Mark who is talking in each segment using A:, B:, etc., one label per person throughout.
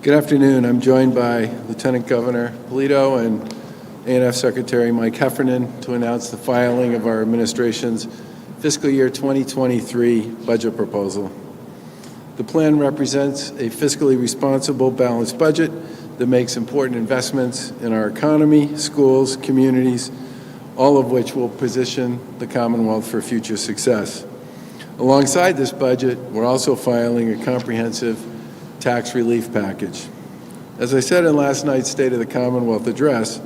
A: Good afternoon. I'm joined by Lieutenant Governor Polito and A&F Secretary Mike Heffernan to announce the filing of our administration's fiscal year 2023 budget proposal. The plan represents a fiscally responsible, balanced budget that makes important investments in our economy, schools, communities, all of which will position the Commonwealth for future success. Alongside this budget, we're also filing a comprehensive tax relief package. As I said in last night's State of the Commonwealth address,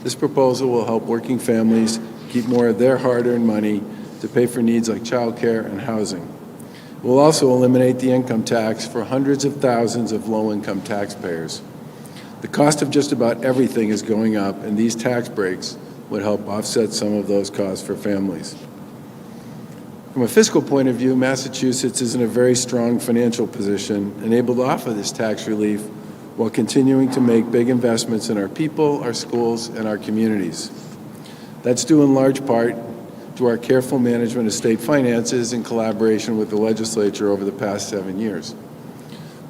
A: this proposal will help working families keep more of their hard-earned money to pay for needs like childcare and housing. It will also eliminate the income tax for hundreds of thousands of low-income taxpayers. The cost of just about everything is going up, and these tax breaks would help offset some of those costs for families. From a fiscal point of view, Massachusetts is in a very strong financial position and able to offer this tax relief while continuing to make big investments in our people, our schools, and our communities. That's due in large part to our careful management of state finances in collaboration with the legislature over the past 7 years.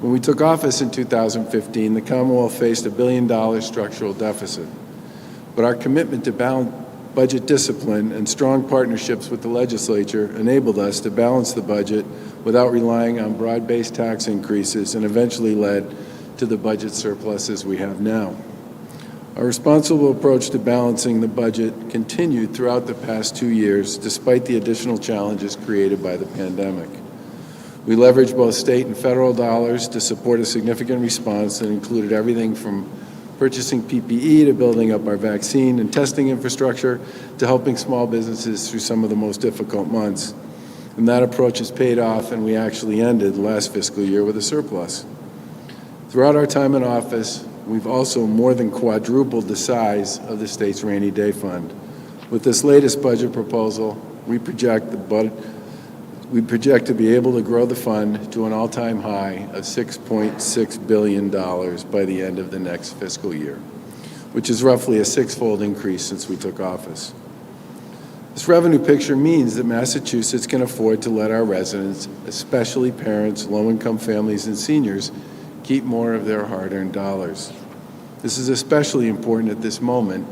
A: When we took office in 2015, the Commonwealth faced $1 billion structural deficit. But our commitment to budget discipline and strong partnerships with the legislature enabled us to balance the budget without relying on broad-based tax increases and eventually led to the budget surpluses we have now. Our responsible approach to balancing the budget continued throughout the past 2 years despite the additional challenges created by the pandemic. We leveraged both state and federal dollars to support a significant response that included everything from purchasing PPE to building up our vaccine and testing infrastructure to helping small businesses through some of the most difficult months. And that approach has paid off, and we actually ended last fiscal year with a surplus. Throughout our time in office, we've also more than quadrupled the size of the state's rainy day fund. With this latest budget proposal, we project to be able to grow the fund to an all-time high of $6.6 billion by the end of the next fiscal year, which is roughly a six-fold increase since we took office. This revenue picture means that Massachusetts can afford to let our residents, especially parents, low-income families, and seniors, keep more of their hard-earned dollars. This is especially important at this moment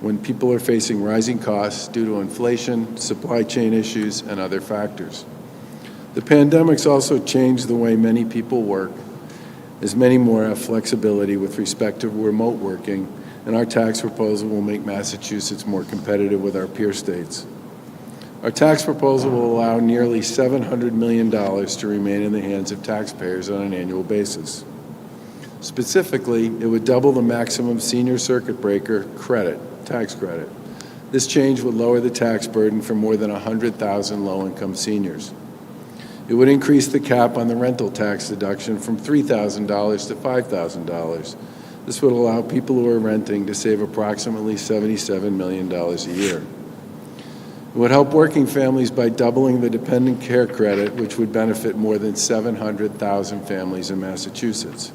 A: when people are facing rising costs due to inflation, supply chain issues, and other factors. The pandemic's also changed the way many people work, as many more have flexibility with respect to remote working, and our tax proposal will make Massachusetts more competitive with our peer states. Our tax proposal will allow nearly $700 million to remain in the hands of taxpayers on an annual basis. Specifically, it would double the maximum senior circuit breaker tax credit. This change would lower the tax burden for more than 100,000 low-income seniors. It would increase the cap on the rental tax deduction from $3,000 to $5,000. This would allow people who are renting to save approximately $77 million a year. It would help working families by doubling the dependent care credit, which would benefit more than 700,000 families in Massachusetts,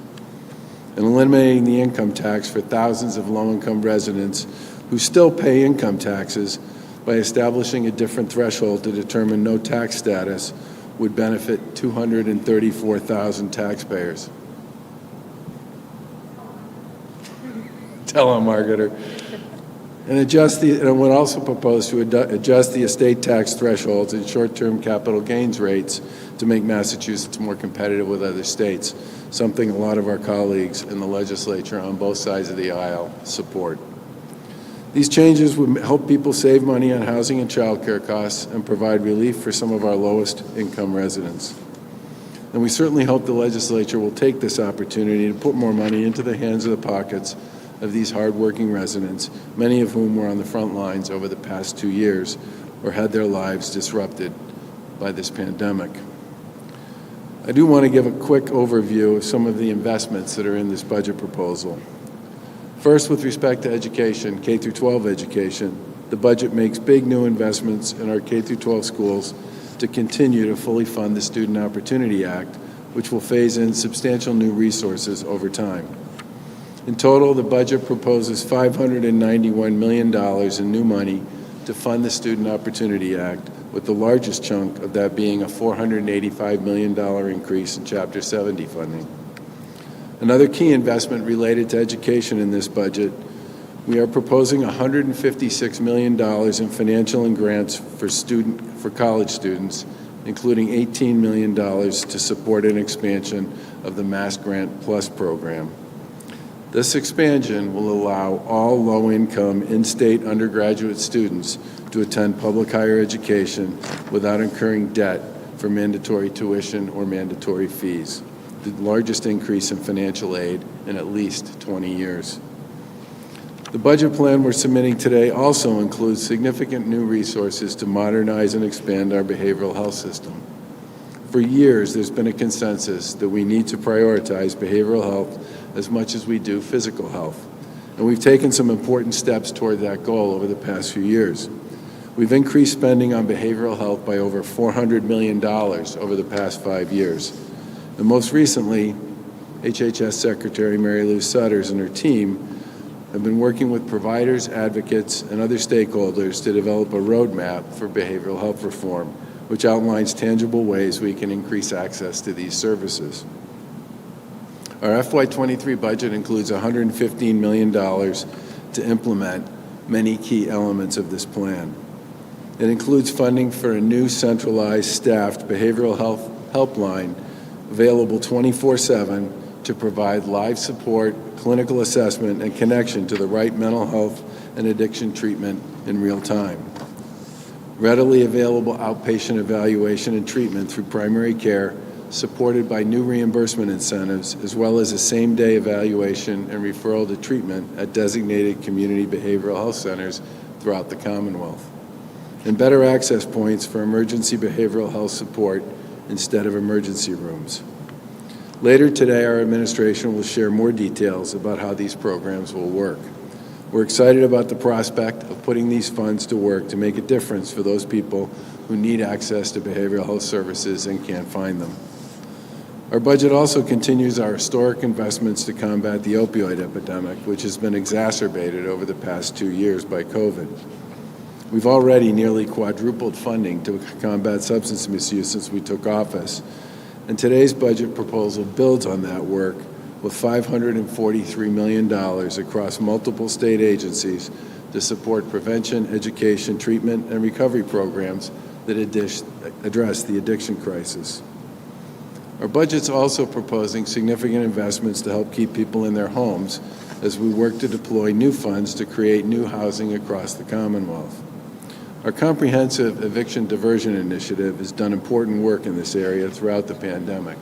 A: and eliminating the income tax for thousands of low-income residents who still pay income taxes by establishing a different threshold to determine no tax status would benefit 234,000 taxpayers. Tell them, Margaret. And it would also propose to adjust the estate tax thresholds and short-term capital gains rates to make Massachusetts more competitive with other states, something a lot of our colleagues in the legislature on both sides of the aisle support. These changes would help people save money on housing and child care costs and provide relief for some of our lowest income residents. And we certainly hope the legislature will take this opportunity to put more money into the hands of the pockets of these hardworking residents, many of whom were on the front lines over the past 2 years or had their lives disrupted by this pandemic. I do want to give a quick overview of some of the investments that are in this budget proposal. First, with respect to education, K-12 education, the budget makes big new investments in our K-12 schools to continue to fully fund the Student Opportunity Act, which will phase in substantial new resources over time. In total, the budget proposes $591 million in new money to fund the Student Opportunity Act, with the largest chunk of that being a $485 million increase in Chapter 70 funding. Another key investment related to education in this budget, we are proposing $156 million in financial and grants for college students, including $18 million to support an expansion of the Mass Grant Plus program. This expansion will allow all low-income in-state undergraduate students to attend public higher education without incurring debt for mandatory tuition or mandatory fees, the largest increase in financial aid in at least 20 years. The budget plan we're submitting today also includes significant new resources to modernize and expand our behavioral health system. For years, there's been a consensus that we need to prioritize behavioral health as much as we do physical health, and we've taken some important steps toward that goal over the past few years. We've increased spending on behavioral health by over $400 million over the past 5 years. And most recently, HHS Secretary Mary Lou Sutters and her team have been working with providers, advocates, and other stakeholders to develop a roadmap for behavioral health reform, which outlines tangible ways we can increase access to these services. Our FY23 budget includes $115 million to implement many key elements of this plan. It includes funding for a new centralized staffed behavioral health helpline available 24/7 to provide live support, clinical assessment, and connection to the right mental health and addiction treatment in real time. Readily available outpatient evaluation and treatment through primary care, supported by new reimbursement incentives, as well as a same-day evaluation and referral to treatment at designated community behavioral health centers throughout the Commonwealth. And better access points for emergency behavioral health support instead of emergency rooms. Later today, our administration will share more details about how these programs will work. We're excited about the prospect of putting these funds to work to make a difference for those people who need access to behavioral health services and can't find them. Our budget also continues our historic investments to combat the opioid epidemic, which has been exacerbated over the past 2 years by COVID. We've already nearly quadrupled funding to combat substance misuse since we took office, and today's budget proposal builds on that work with $543 million across multiple state agencies to support prevention, education, treatment, and recovery programs that address the addiction crisis. Our budget's also proposing significant investments to help keep people in their homes as we work to deploy new funds to create new housing across the Commonwealth. Our comprehensive eviction diversion initiative has done important work in this area throughout the pandemic,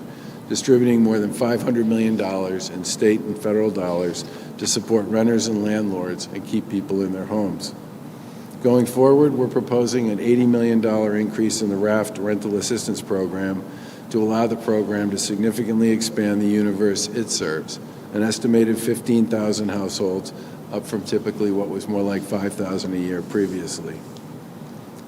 A: distributing more than $500 million in state and federal dollars to support renters and landlords and keep people in their homes. Going forward, we're proposing an $80 million increase in the RAFT Rental Assistance Program to allow the program to significantly expand the universe it serves, an estimated 15,000 households, up from typically what was more like 5,000 a year previously.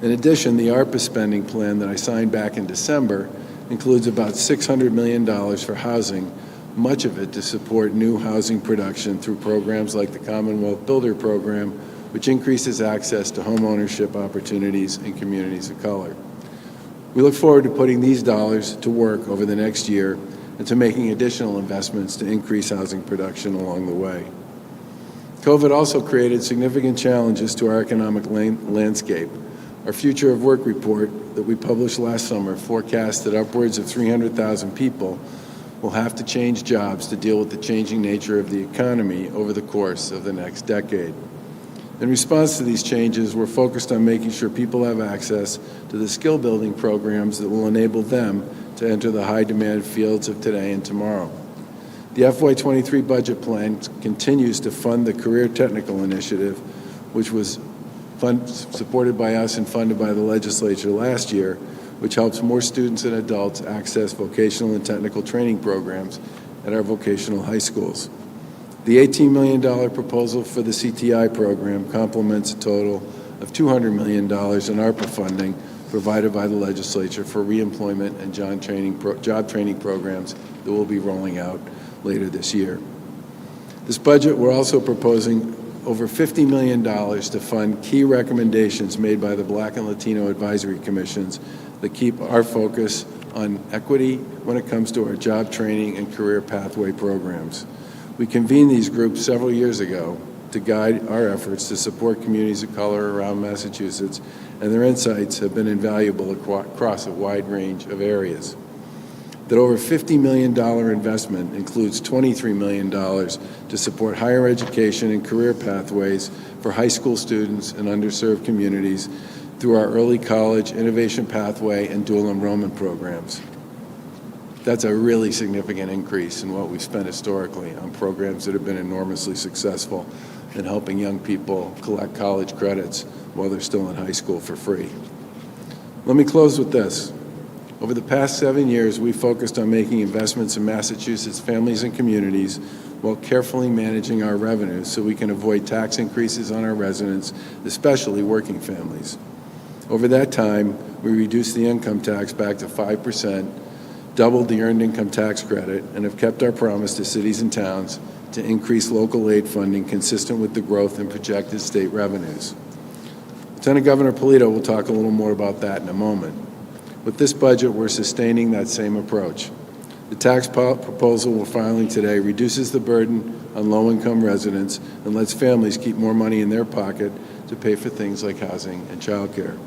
A: In addition, the ARPA spending plan that I signed back in December includes about $600 million for housing, much of it to support new housing production through programs like the Commonwealth Builder Program, which increases access to home ownership opportunities in communities of color. We look forward to putting these dollars to work over the next year and to making additional investments to increase housing production along the way. COVID also created significant challenges to our economic landscape. Our Future of Work report that we published last summer forecasts that upwards of 300,000 people will have to change jobs to deal with the changing nature of the economy over the course of the next decade. In response to these changes, we're focused on making sure people have access to the skill-building programs that will enable them to enter the high-demand fields of today and tomorrow. The FY23 budget plan continues to fund the Career Technical Initiative, which was supported by us and funded by the legislature last year, which helps more students and adults access vocational and technical training programs at our vocational high schools. The $18 million proposal for the CTI program complements a total of $200 million in ARPA funding provided by the legislature for reemployment and job training programs that we'll be rolling out later this year. This budget, we're also proposing over $50 million to fund key recommendations made by the Black and Latino Advisory Commissions that keep our focus on equity when it comes to our job training and career pathway programs. We convened these groups several years ago to guide our efforts to support communities of color around Massachusetts, and their insights have been invaluable across a wide range of areas. That over $50 million investment includes $23 million to support higher education and career pathways for high school students in underserved communities through our early college innovation pathway and dual enrollment programs. That's a really significant increase in what we've spent historically on programs that have been enormously successful in helping young people collect college credits while they're still in high school for free. Let me close with this. Over the past 7 years, we focused on making investments in Massachusetts families and communities while carefully managing our revenues so we can avoid tax increases on our residents, especially working families. Over that time, we reduced the income tax back to 5%, doubled the earned income tax credit, and have kept our promise to cities and towns to increase local aid funding consistent with the growth in projected state revenues. Lieutenant Governor Polito will talk a little more about that in a moment. With this budget, we're sustaining that same approach. The tax proposal we're filing today reduces the burden on low-income residents and lets families keep more money in their pocket to pay for things like housing and childcare.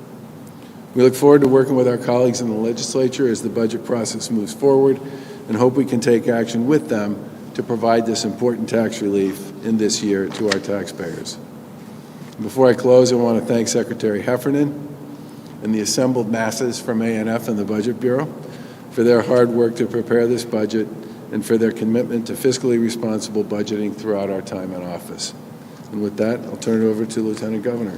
A: We look forward to working with our colleagues in the legislature as the budget process moves forward and hope we can take action with them to provide this important tax relief in this year to our taxpayers. Before I close, I want to thank Secretary Heffernan and the assembled masses from A&F and the Budget Bureau for their hard work to prepare this budget and for their commitment to fiscally responsible budgeting throughout our time in office. And with that, I'll turn it over to Lieutenant Governor.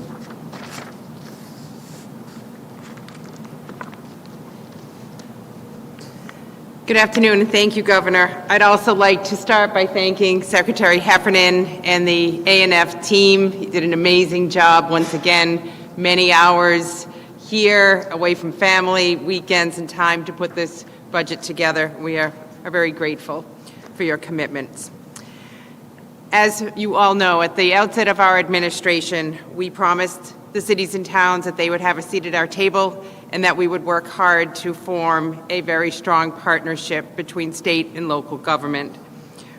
B: Good afternoon, and thank you, Governor. I'd also like to start by thanking Secretary Heffernan and the A&F team. He did an amazing job once again, many hours here, away from family, weekends, and time to put this budget together. We are very grateful for your commitments. As you all know, at the outset of our administration, we promised the cities and towns that they would have a seat at our table and that we would work hard to form a very strong partnership between state and local government.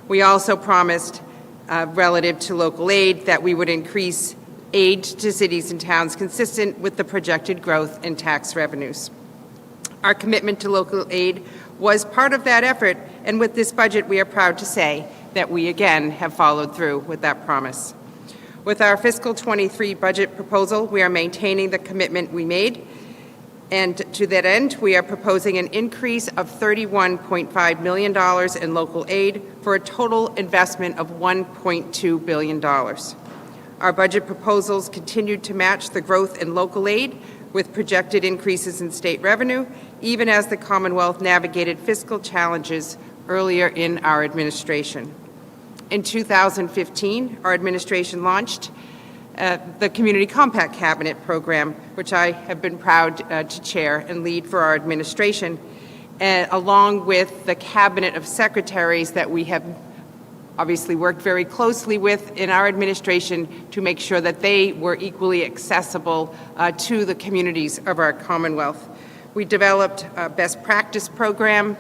B: We also promised, relative to local aid, that we would increase aid to cities and towns consistent with the projected growth in tax revenues. Our commitment to local aid was part of that effort, and with this budget, we are proud to say that we again have followed through with that promise. With our fiscal 23 budget proposal, we are maintaining the commitment we made, and to that end, we are proposing an increase of $31.5 million in local aid for a total investment of $1.2 billion. Our budget proposals continued to match the growth in local aid with projected increases in state revenue, even as the Commonwealth navigated fiscal challenges earlier in our administration. In 2015, our administration launched the Community Compact Cabinet program, which I have been proud to chair and lead for our administration, along with the cabinet of secretaries that we have obviously worked very closely with in our administration to make sure that they were equally accessible to the communities of our Commonwealth. We developed a best practice program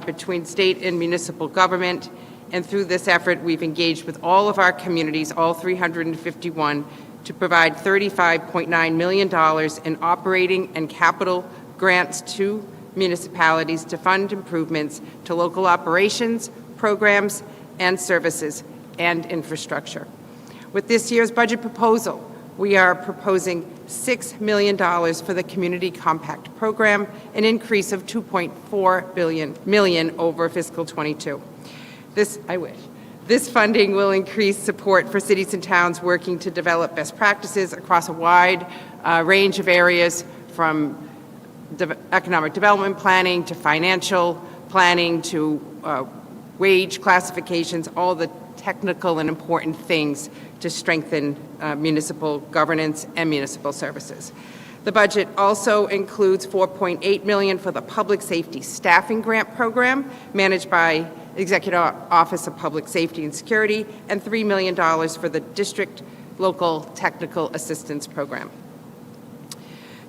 B: between state and municipal government, and through this effort, we've engaged with all of our communities, all 351, to provide $35.9 million in operating and capital grants to municipalities to fund improvements to local operations, programs, and services and infrastructure. With this year's budget proposal, we are proposing $6 million for the Community Compact program, an increase of $2.4 million over fiscal 22. This funding will increase support for cities and towns working to develop best practices across a wide range of areas, from economic development planning to financial planning to wage classifications, all the technical and important things to strengthen municipal governance and municipal services. The budget also includes $4.8 million for the Public Safety Staffing Grant Program, managed by Executive Office of Public Safety and Security, and $3 million for the District Local Technical Assistance Program.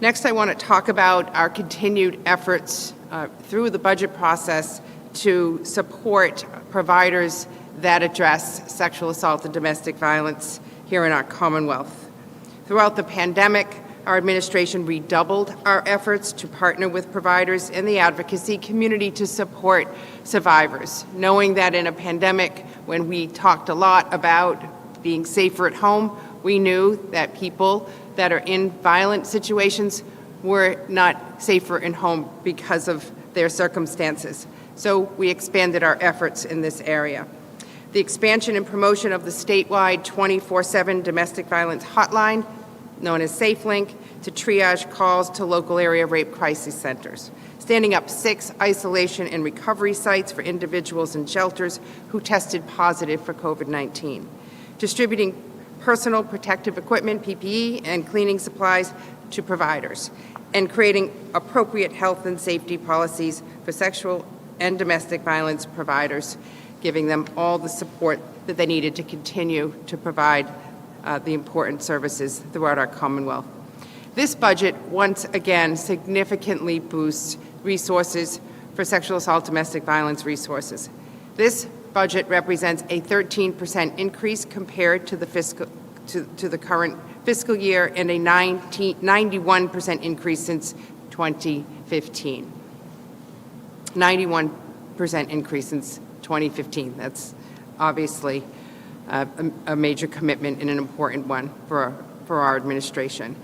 B: Next, I want to talk about our continued efforts through the budget process to support providers that address sexual assault and domestic violence here in our Commonwealth. Throughout the pandemic, our administration redoubled our efforts to partner with providers and the advocacy community to support survivors, knowing that in a pandemic, when we talked a lot about being safer at home, we knew that people that are in violent situations were not safer in home because of their circumstances. So we expanded our efforts in this area. The expansion and promotion of the statewide 24/7 domestic violence hotline, known as SafeLink, to triage calls to local area rape crisis centers, standing up 6 isolation and recovery sites for individuals in shelters who tested positive for COVID-19, distributing personal protective equipment, PPE, and cleaning supplies to providers, and creating appropriate health and safety policies for sexual and domestic violence providers, giving them all the support that they needed to continue to provide the important services throughout our Commonwealth. This budget, once again, significantly boosts resources for sexual assault, domestic violence resources. This budget represents a 13% increase compared to the current fiscal year and a 91% increase since 2015. 91% increase since 2015. That's obviously a major commitment and an important one for our administration.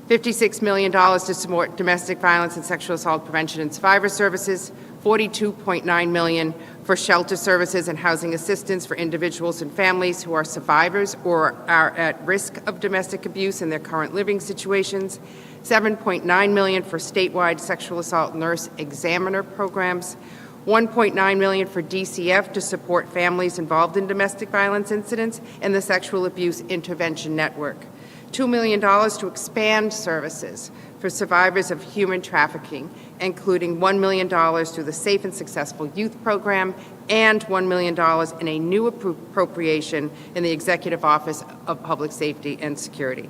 B: $56 million to support domestic violence and sexual assault prevention and survivor services, $42.9 million for shelter services and housing assistance for individuals and families who are survivors or are at risk of domestic abuse in their current living situations, $7.9 million for statewide sexual assault nurse examiner programs, $1.9 million for DCF to support families involved in domestic violence incidents and the Sexual Abuse Intervention Network, $2 million to expand services for survivors of human trafficking, including $1 million through the Safe and Successful Youth Program and $1 million in a new appropriation in the Executive Office of Public Safety and Security,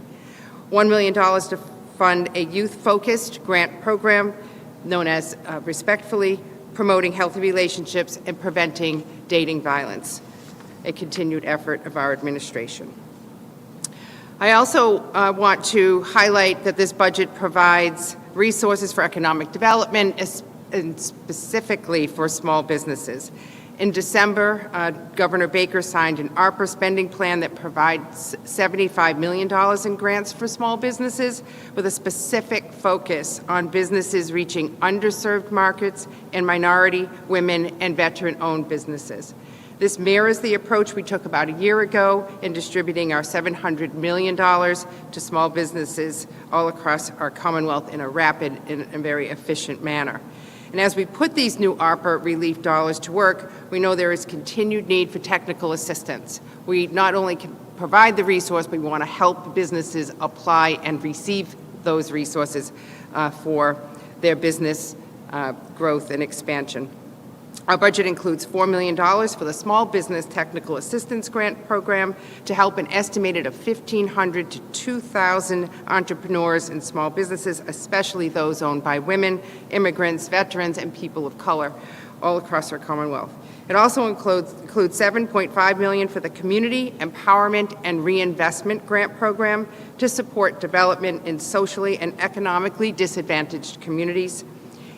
B: $1 million to fund a youth-focused grant program known as Respectfully Promoting Healthy Relationships and Preventing Dating Violence, a continued effort of our administration. I also want to highlight that this budget provides resources for economic development, and specifically for small businesses. In December, Governor Baker signed an ARPA spending plan that provides $75 million in grants for small businesses with a specific focus on businesses reaching underserved markets and minority, women, and veteran-owned businesses. This mirrors the approach we took about a year ago in distributing our $700 million to small businesses all across our Commonwealth in a rapid and very efficient manner. And as we put these new ARPA relief dollars to work, we know there is continued need for technical assistance. We not only can provide the resource, but we want to help businesses apply and receive those resources for their business growth and expansion. Our budget includes $4 million for the Small Business Technical Assistance Grant Program to help an estimated of 1,500 to 2,000 entrepreneurs and small businesses, especially those owned by women, immigrants, veterans, and people of color all across our Commonwealth. It also includes $7.5 million for the Community Empowerment and Reinvestment Grant Program to support development in socially and economically disadvantaged communities.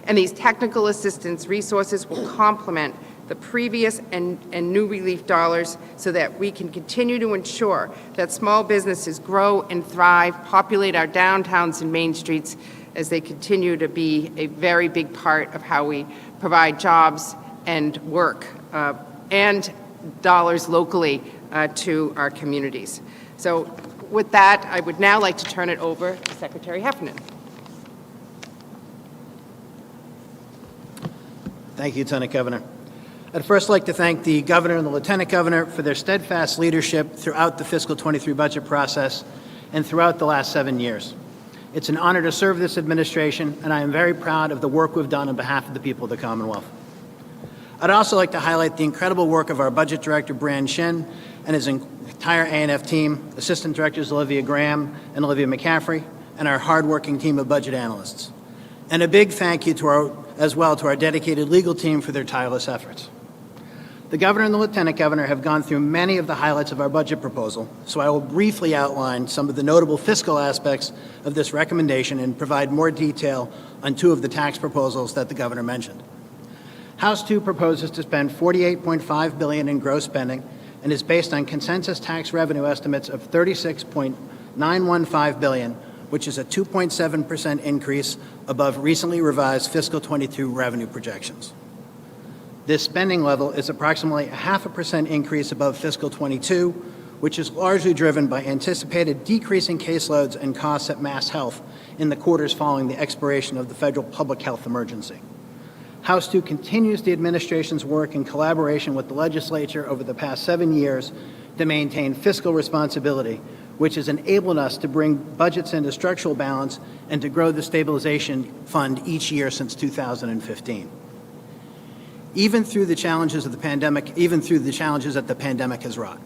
B: And these technical assistance resources will complement the previous and new relief dollars so that we can continue to ensure that small businesses grow and thrive, populate our downtowns and main streets as they continue to be a very big part of how we provide jobs and work and dollars locally to our communities. So with that, I would now like to turn it over to Secretary Heffernan.
C: Thank you, Lieutenant Governor. I'd first like to thank the Governor and the Lieutenant Governor for their steadfast leadership throughout the fiscal 23 budget process and throughout the last 7 years. It's an honor to serve this administration, and I am very proud of the work we've done on behalf of the people of the Commonwealth. I'd also like to highlight the incredible work of our Budget Director, Brand Shin, and his entire A&F team, Assistant Directors Olivia Graham and Olivia McCaffrey, and our hardworking team of budget analysts. And a big thank you to our as well to our dedicated legal team for their tireless efforts. The governor and the lieutenant governor have gone through many of the highlights of our budget proposal, so I will briefly outline some of the notable fiscal aspects of this recommendation and provide more detail on two of the tax proposals that the governor mentioned. House 2 proposes to spend $48.5 billion in gross spending and is based on consensus tax revenue estimates of $36.915 billion, which is a 2.7% increase above recently revised fiscal 22 revenue projections. This spending level is approximately a 0.5% increase above fiscal 22, which is largely driven by anticipated decreasing caseloads and costs at Mass Health in the quarters following the expiration of the federal public health emergency. House 2 continues the administration's work in collaboration with the legislature over the past 7 years to maintain fiscal responsibility, which has enabled us to bring budgets into structural balance and to grow the stabilization fund each year since 2015. Even through the challenges that the pandemic has wrought.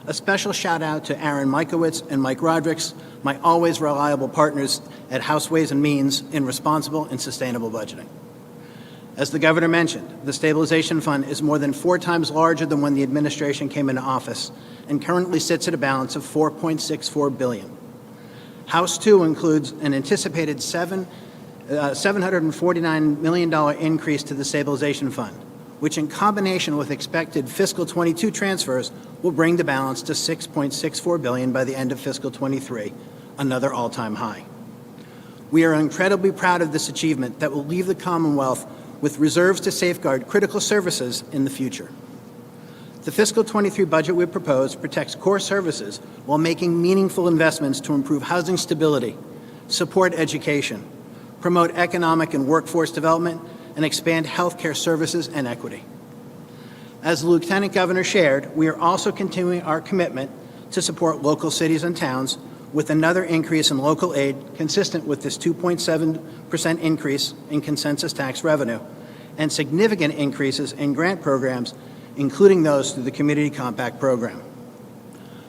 C: A special shout out to Aaron Mikowitz and Mike Rodricks, my always reliable partners at House Ways and Means in responsible and sustainable budgeting. As the governor mentioned, the stabilization fund is more than 4 times larger than when the administration came into office and currently sits at a balance of $4.64 billion. House 2 includes an anticipated $749 million increase to the stabilization fund, which in combination with expected fiscal 22 transfers will bring the balance to $6.64 billion by the end of fiscal 23, another all-time high. We are incredibly proud of this achievement that will leave the Commonwealth with reserves to safeguard critical services in the future. The fiscal 23 budget we propose protects core services while making meaningful investments to improve housing stability, support education, promote economic and workforce development, and expand healthcare services and equity. As the Lieutenant Governor shared, we are also continuing our commitment to support local cities and towns with another increase in local aid consistent with this 2.7% increase in consensus tax revenue and significant increases in grant programs, including those through the Community Compact program.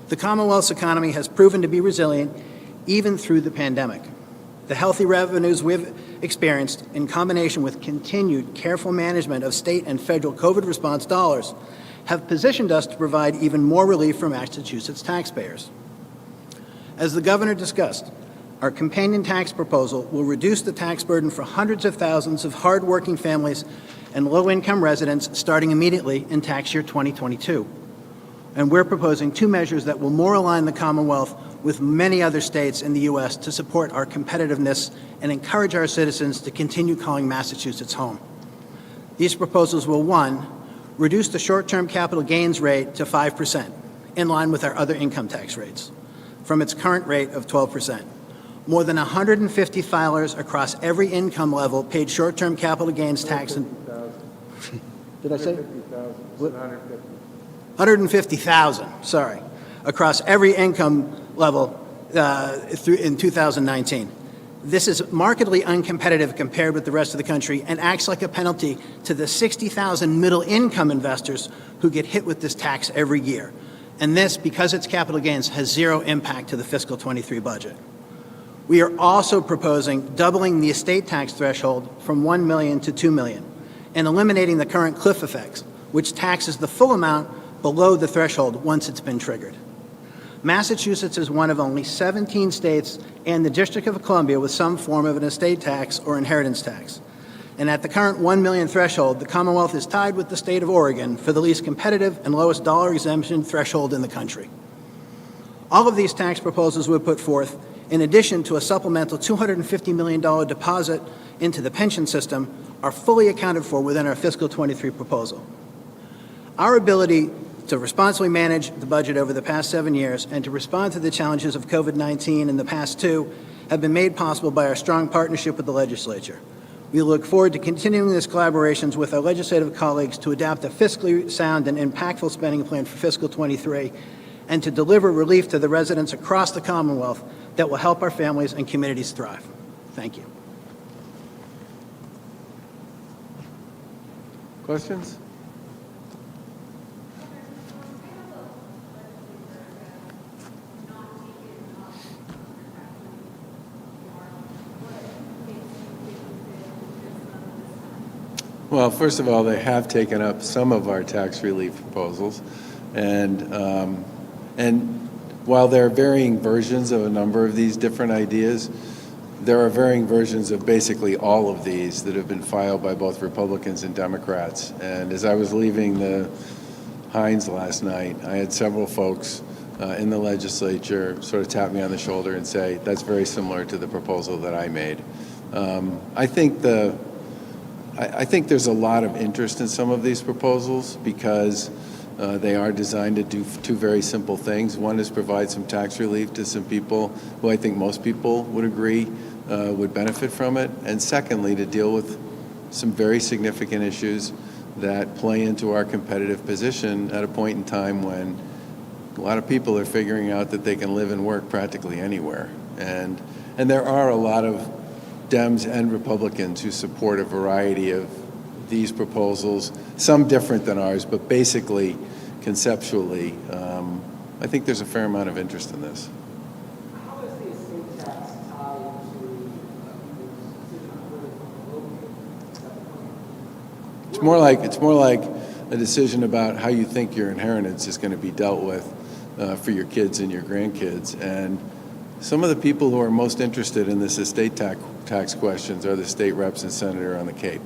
C: The Commonwealth's economy has proven to be resilient even through the pandemic. The healthy revenues we've experienced, in combination with continued careful management of state and federal COVID response dollars, have positioned us to provide even more relief for Massachusetts taxpayers. As the governor discussed, our companion tax proposal will reduce the tax burden for hundreds of thousands of hardworking families and low-income residents starting immediately in tax year 2022. And we're proposing 2 measures that will more align the Commonwealth with many other states in the U.S. to support our competitiveness and encourage our citizens to continue calling Massachusetts home. These proposals will, 1, reduce the short-term capital gains rate to 5%, in line with our other income tax rates, from its current rate of 12%. More than 150 filers across every income level paid short-term capital gains tax. Did I say? 150,000, sorry, across every income level in 2019. This is markedly uncompetitive compared with the rest of the country and acts like a penalty to the 60,000 middle-income investors who get hit with this tax every year. And this, because it's capital gains, has 0 impact to the fiscal 23 budget. We are also proposing doubling the estate tax threshold from $1 million to $2 million and eliminating the current cliff effects, which taxes the full amount below the threshold once it's been triggered. Massachusetts is one of only 17 states and the District of Columbia with some form of an estate tax or inheritance tax. And at the current $1 million threshold, the Commonwealth is tied with the state of Oregon for the least competitive and lowest dollar exemption threshold in the country. All of these tax proposals we put forth, in addition to a supplemental $250 million deposit into the pension system, are fully accounted for within our fiscal 23 proposal. Our ability to responsibly manage the budget over the past 7 years and to respond to the challenges of COVID-19 in the past 2 have been made possible by our strong partnership with the legislature. We look forward to continuing these collaborations with our legislative colleagues to adopt a fiscally sound and impactful spending plan for fiscal 23 and to deliver relief to the residents across the Commonwealth that will help our families and communities thrive. Thank you.
A: Questions? Well, first of all, they have taken up some of our tax relief proposals, and while there are varying versions of a number of these different ideas, there are varying versions of basically all of these that have been filed by both Republicans and Democrats. And as I was leaving the Heinz last night, I had several folks in the legislature sort of tap me on the shoulder and say, that's very similar to the proposal that I made. I think there's a lot of interest in some of these proposals because they are designed to do two very simple things. One is provide some tax relief to some people who I think most people would agree would benefit from it. And secondly, to deal with some very significant issues that play into our competitive position at a point in time when a lot of people are figuring out that they can live and work practically anywhere. And there are a lot of Dems and Republicans who support a variety of these proposals, some different than ours, but basically, conceptually, I think there's a fair amount of interest in this.
D: How is the estate tax tied to the decision on where to locate?
A: It's more like a decision about how you think your inheritance is going to be dealt with for your kids and your grandkids. And some of the people who are most interested in this estate tax questions are the state reps and senator on the Cape.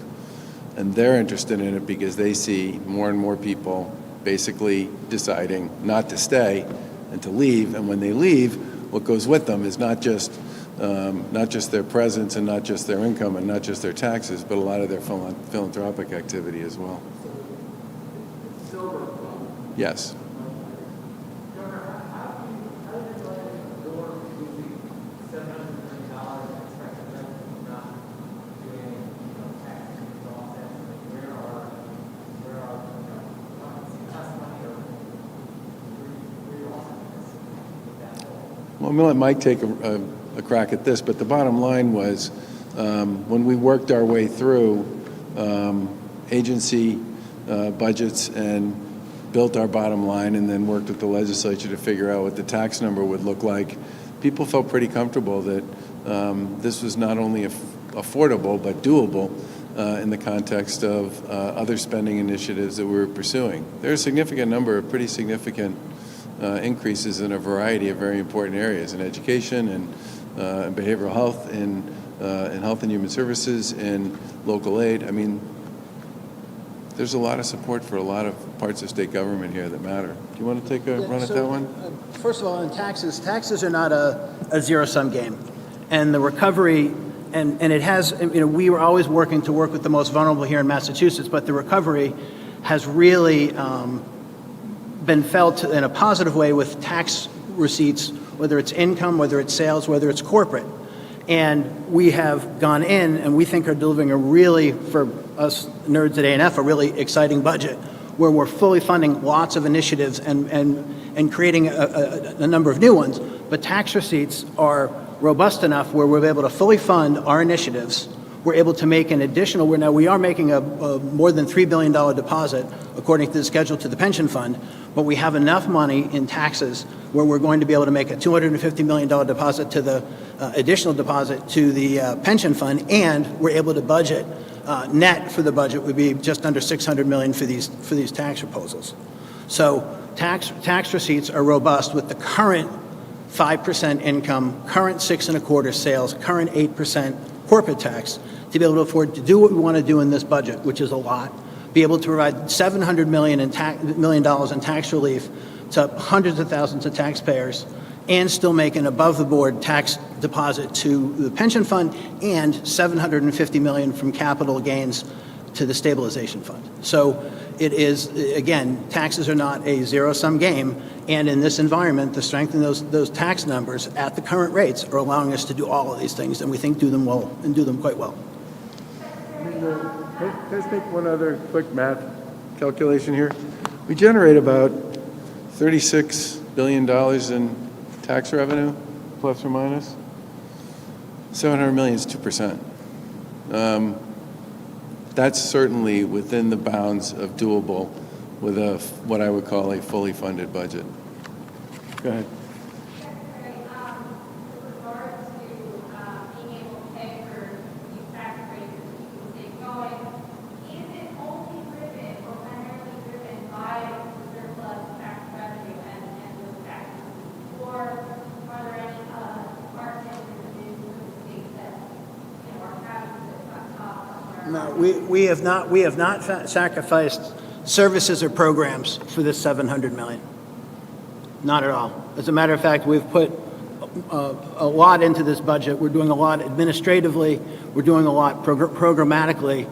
A: And they're interested in it because they see more and more people basically deciding not to stay and to leave. And when they leave, what goes with them is not just their presence and not just their income and not just their taxes, but a lot of their philanthropic activity as well. Yes. Well, I'm going to let Mike take a crack at this, but the bottom line was when we worked our way through agency budgets and built our bottom line and then worked with the legislature to figure out what the tax number would look like, people felt pretty comfortable that this was not only affordable but doable in the context of other spending initiatives that we were pursuing. There are a significant number of pretty significant increases in a variety of very important areas in education and behavioral health, in health and human services, in local aid. I mean, there's a lot of support for a lot of parts of state government here that matter. Do you want to take a run at that one?
C: First of all, in taxes are not a zero-sum game. And the recovery, and it has, we were always working to work with the most vulnerable here in Massachusetts, but the recovery has really been felt in a positive way with tax receipts, whether it's income, whether it's sales, whether it's corporate. And we have gone in and we think are delivering a really, for us nerds at A&F, a really exciting budget where we're fully funding lots of initiatives and creating a number of new ones. But tax receipts are robust enough where we're able to fully fund our initiatives. We're able to make an additional, we are making a more than $3 billion deposit according to the schedule to the pension fund, but we have enough money in taxes where we're going to be able to make a $250 million deposit to the additional deposit to the pension fund, and we're able to budget net for the budget would be just under $600 million for these tax proposals. So tax receipts are robust with the current 5% income, current 6.25% sales, current 8% corporate tax to be able to afford to do what we want to do in this budget, which is a lot. Be able to provide $700 million in tax relief to hundreds of thousands of taxpayers and still make an above-the-board tax deposit to the pension fund and $750 million from capital gains to the stabilization fund. So it is, again, taxes are not a zero-sum game, and in this environment, the strength in those tax numbers at the current rates are allowing us to do all of these things, and we think do them well and do them quite well.
A: Can I just make one other quick math calculation here? We generate about $36 billion in tax revenue, plus or minus. $700 million is 2%. That's certainly within the bounds of doable with what I would call a fully funded budget. Go ahead.
E: Being able to pay for these tax raises to keep the state going, is it
C: No, we have not sacrificed services or programs for this $700 million. Not at all. As a matter of fact, we've put a lot into this budget. We're doing a lot administratively. We're doing a lot programmatically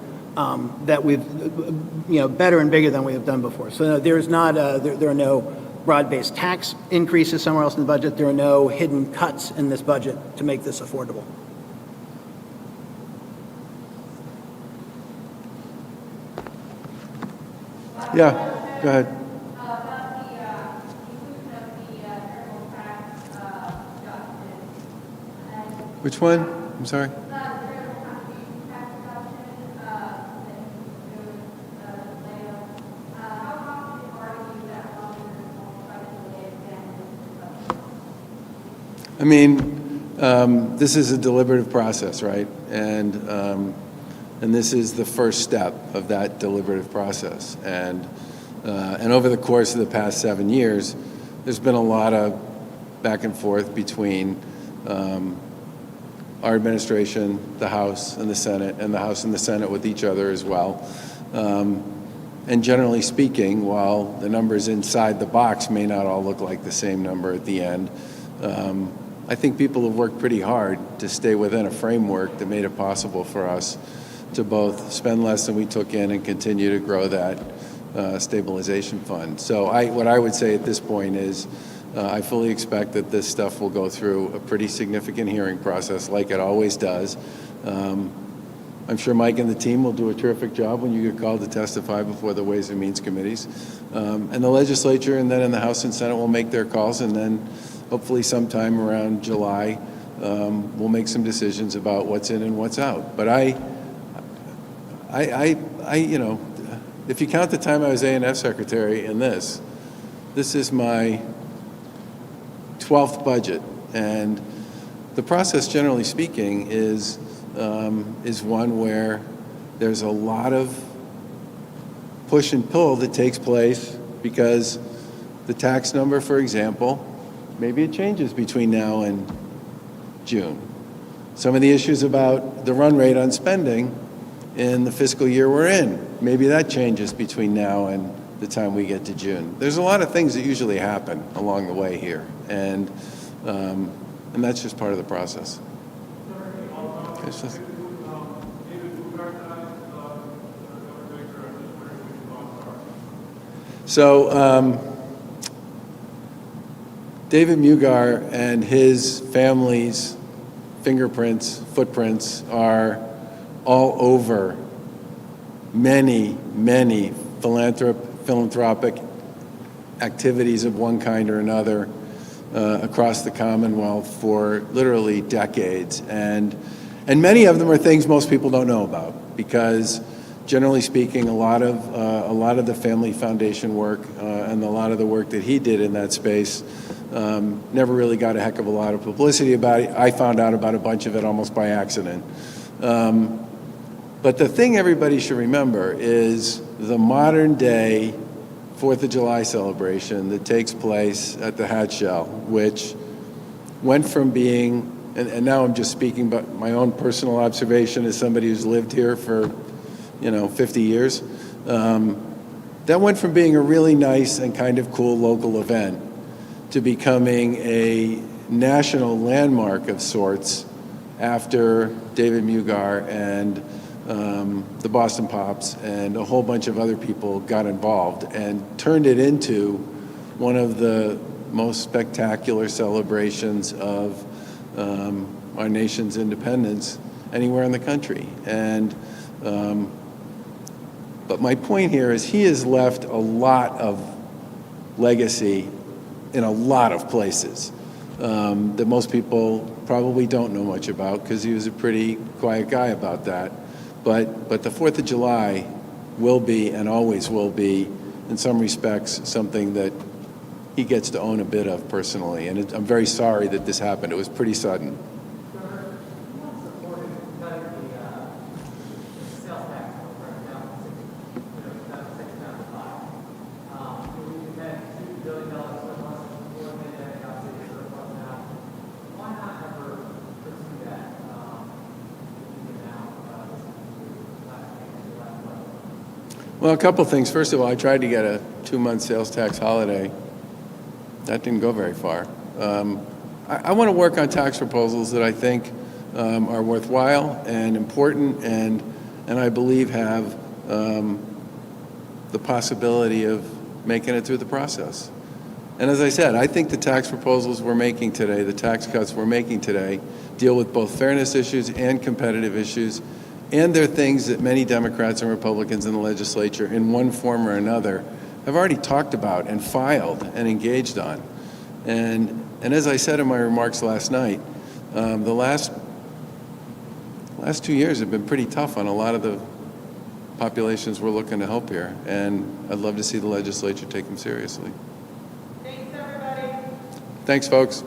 C: that we've, better and bigger than we have done before. So there is not there are no broad-based tax increases somewhere else in the budget. There are no hidden cuts in this budget to make this affordable.
A: Yeah, go ahead. Which one? I'm sorry. I mean, this is a deliberative process, right? And this is the first step of that deliberative process. And over the course of the past 7 years, there's been a lot of back and forth between our administration, the House and the Senate, and the House and the Senate with each other as well. And generally speaking, while the numbers inside the box may not all look like the same number at the end, I think people have worked pretty hard to stay within a framework that made it possible for us to both spend less than we took in and continue to grow that stabilization fund. So what I would say at this point is I fully expect that this stuff will go through a pretty significant hearing process like it always does. I'm sure Mike and the team will do a terrific job when you get called to testify before the Ways and Means Committees. And the legislature and then in the House and Senate will make their calls, and then hopefully sometime around July we'll make some decisions about what's in and what's out. But if you count the time I was A&F secretary in this is my 12th budget, and the process, generally speaking, is one where there's a lot of push and pull that takes place because the tax number, for example, maybe it changes between now and June. Some of the issues about the run rate on spending in the fiscal year we're in, maybe that changes between now and the time we get to June. There's a lot of things that usually happen along the way here, and that's just part of the process. It's just, so David Mugar and his family's footprints are all over many philanthropic activities of one kind or another across the Commonwealth for literally decades. And many of them are things most people don't know about because, generally speaking, a lot of the family foundation work and a lot of the work that he did in that space never really got a heck of a lot of publicity about it. I found out about a bunch of it almost by accident. But the thing everybody should remember is the modern day 4th of July celebration that takes place at the Hat Shell, which went from being, and now I'm just speaking about my own personal observation as somebody who's lived here for 50 years, that went from being a really nice and kind of cool local event to becoming a national landmark of sorts after David Mugar and the Boston Pops and a whole bunch of other people got involved and turned it into one of the most spectacular celebrations of our nation's independence anywhere in the country. And but my point here is he has left a lot of legacy in a lot of places that most people probably don't know much about because he was a pretty quiet guy about that. But the 4th of July will be and always will be, in some respects, something that he gets to own a bit of personally. And I'm very sorry that this happened. It was pretty sudden. Well, a couple things. First of all, I tried to get a 2-month sales tax holiday. That didn't go very far. I want to work on tax proposals that I think are worthwhile and important and I believe have the possibility of making it through the process. And as I said, I think the tax proposals we're making today, the tax cuts we're making today, deal with both fairness issues and competitive issues, and they're things that many Democrats and Republicans in the legislature, in one form or another, have already talked about and filed and engaged on. And as I said in my remarks last night, the last 2 years have been pretty tough on a lot of the populations we're looking to help here, and I'd love to see the legislature take them seriously.
B: Thanks, everybody.
A: Thanks, folks.